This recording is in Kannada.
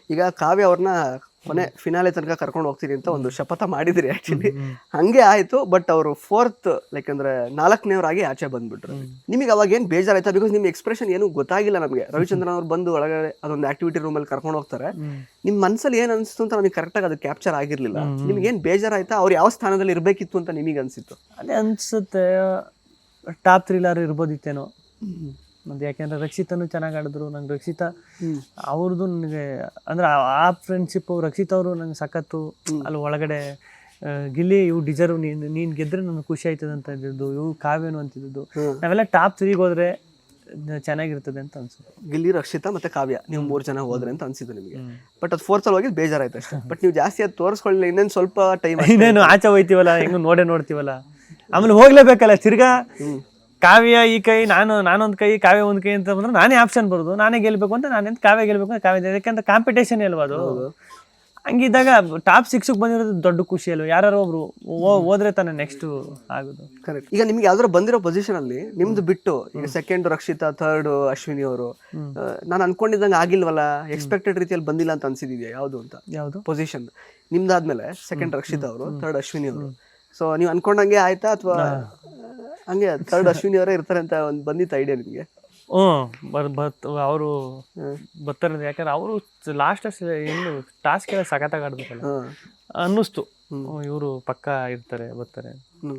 ಈಗ ಕಾವ್ಯ ಅವ್ರನ್ನ ಕೊನೆ ಫಿನಾಲೆ ತನಕ ಕರ್ಕೊಂಡು ಹೋಗ್ತೀನಿ ಅಂತ ಒಂದು ಶಪಥ ಮಾಡಿದ್ರಿ ಆಕ್ಚುಲಿ. ಹಂಗೆ ಆಯ್ತು. ಬಟ್ ಅವರು ಫೋರ್ತ್ ಲೈಕ್ ಅಂದ್ರೆ 4ನೇವರಾಗಿ ಆಚೆ ಬಂದ್ಬಿಟ್ರು. ನಿಮಗೆ ಅವಾಗ ಏನ್ ಬೇಜಾರಾಯ್ತಾ? ಬಿಕಾಸ್ ನಿಮ್ ಎಕ್ಸ್ಪ್ರೆಷನ್ ಏನು ಗೊತ್ತಾಗಿಲ್ಲ ನಮಗೆ. ರವಿಚಂದ್ರನ್ ಅವ್ರು ಬಂದು ಒಳಗಡೆ ಅದೊಂದು ಆಕ್ಟಿವಿಟಿ ರೂಮ್ ಅಲ್ಲಿ ಕರ್ಕೊಂಡು ಹೋಗ್ತಾರೆ. ನಿಮ್ ಮನ್ಸಲ್ಲಿ ಏನ್ ಅನ್ಸಿತ್ತು ಅಂತ ನಮಗೆ ಕರೆಕ್ಟ್ ಆಗಿ ಅದು ಕ್ಯಾಪ್ಚರ್ ಆಗಿರ್ಲಿಲ್ಲ. ನಿಮ್ಗೆ ಏನ್ ಬೇಜಾರಾಯ್ತಾ? ಅವ್ರು ಯಾವ ಸ್ಥಾನದಲ್ಲಿ ಇರ್ಬೇಕಿತ್ತು ಅಂತ ನಿಮಗೆ ಅನ್ಸಿತ್ತು? ಅದೇ ಅನ್ಸುತ್ತೆ, ಟಾಪ್ 3 ಇರ್ಬೋದಿತ್ತೇನೋ. ಮತ್ತೆ ಯಾಕೆಂದ್ರೆ ರಕ್ಷಿತನು ಚೆನ್ನಾಗಿ ಆಡಿದ್ರು. ನಂಗೆ ರಕ್ಷಿತಾ ಅವ್ರದ್ದು ನನಗೆ ಅಂದ್ರೆ ಆ ಫ್ರೆಂಡ್ಶಿಪ್, ರಕ್ಷಿತ್ ಅವರು ನಂಗೆ ಸಖತ್ತು. ಅಲ್ಲಿ ಒಳಗಡೆ ಗಿಲ್ಲಿ ಇವು ಡಿಸರ್ವ್, ನೀನ್ ಗೆದ್ರೆ ನನಗೆ ಖುಷಿ ಆಯ್ತದೆ ಅಂತ ಇದ್ದು, ಇವು ಕಾವ್ಯನು ಅಂತಿದ್ದು. ನಾವೆಲ್ಲ ಟಾಪ್ 3 ಹೋದ್ರೆ ಚೆನ್ನಾಗಿರ್ತದೆ ಅಂತ ಅನ್ಸುತ್ತೆ. ಗಿಲ್ಲಿ, ರಕ್ಷಿತಾ ಮತ್ತೆ ಕಾವ್ಯ ನೀವು 3 ಜನ ಹೋದ್ರೆ ಅಂತ ಅನ್ಸಿದ್ದು ನಿಮಗೆ. ಬಟ್ ಅದು ಫೋರ್ತ್ ಅಲ್ಲಿ ಹೋಗಿ ಬೇಜಾರಾಯ್ತು ಅಷ್ಟೇ. ಬಟ್ ನೀವು ಜಾಸ್ತಿ ಅದು ತೋರಿಸ್ಕೊಳ್ಳಿಲ್ಲ. ಇನ್ನೇನು ಸ್ವಲ್ಪ ಟೈಮ್, ಇನ್ನೇನು ಆಚೆ ಹೋಯ್ತೀವಲ್ಲ, ಹೆಂಗ ನೋಡ್ತೀವಲ್ಲ, ಆಮೇಲೆ ಹೋಗ್ಲೇಬೇಕಲ್ಲ ತಿರ್ಗಾ. ಕಾವ್ಯ ಈ ಕೈ, ನಾನೊಂದ್ ಕೈ, ಕಾವ್ಯ ಒಂದ್ ಕೈ ಅಂತ ಬಂದ್ರೆ ನಾನೇ ಆಪ್ಷನ್ ಬರೋದು, ನಾನೇ ಗೆಲ್ಬೇಕು ಅಂತ, ನಾನೆಂತ ಕಾವ್ಯ ಗೆಲ್ಬೇಕು ಅಂತ ಕಾವ್ಯ. ಯಾಕಂದ್ರೆ ಕಾಂಪಿಟೇಷನ್ ಅಲ್ವಾ ಅದು. ಹಂಗಿದ್ದಾಗ ಟಾಪ್ 6 ಬಂದಿರೋದು ದೊಡ್ಡ ಖುಷಿ ಅಲ್ವ. ಯಾರು ಒಬ್ರು ಹೋದ್ರೆ ತಾನೆ ನೆಕ್ಸ್ಟ್ ಆಗೋದು. ಕರೆಕ್ಟ್. ಈಗ ನಿಮ್ಗೆ ಯಾವ್ದಾರು ಬಂದಿರೋ ಪೊಸಿಷನ್ ಅಲ್ಲಿ ನಿಮ್ದು ಬಿಟ್ಟು ಈಗ ಸೆಕೆಂಡ್ ರಕ್ಷಿತಾ, ಥರ್ಡ್ ಅಶ್ವಿನಿ ಅವರು, ನಾನು ಅನ್ಕೊಂಡಿದ್ದಂಗೆ ಆಗಿಲ್ವಲ್ಲ, ಎಕ್ಸ್ಪೆಕ್ಟೆಡ್ ರೀತಿಯಲ್ಲಿ ಬಂದಿಲ್ಲ ಅಂತ ಅನ್ಸಿದ್ಯಾ ಯಾವ್ದು ಅಂತ? ಯಾವ್ದು ಪೊಸಿಷನ್ ನಿಮ್ದಾದ್ಮೇಲೆ ಸೆಕೆಂಡ್ ರಕ್ಷಿತಾ ಅವರು, ಥರ್ಡ್ ಅಶ್ವಿನಿ ಅವರು. ಸೊ ನೀವು ಅನ್ಕೊಂಡಂಗೆ ಆಯ್ತಾ ಅಥವಾ ಹಂಗೆ ಥರ್ಡ್ ಅಶ್ವಿನಿ ಅವರೇ ಇರ್ತಾರೆ ಅಂತ ಒಂದು ಬಂದಿತ್ತು ಐಡಿಯಾ ನಿಮಗೆ? ಅವರು ಬರ್ತಾರೆ. ಯಾಕಂದ್ರೆ ಅವರು ಲಾಸ್ಟ್ ಏನು ಟಾಸ್ಕ್ ಎಲ್ಲ ಸಖತ್ತಾಗಿ ಆಡ್ಬೇಕಲ್ಲ ಅನ್ನಿಸ್ತು. ಇವರು ಪಕ್ಕ ಇರ್ತಾರೆ, ಬರ್ತಾರೆ.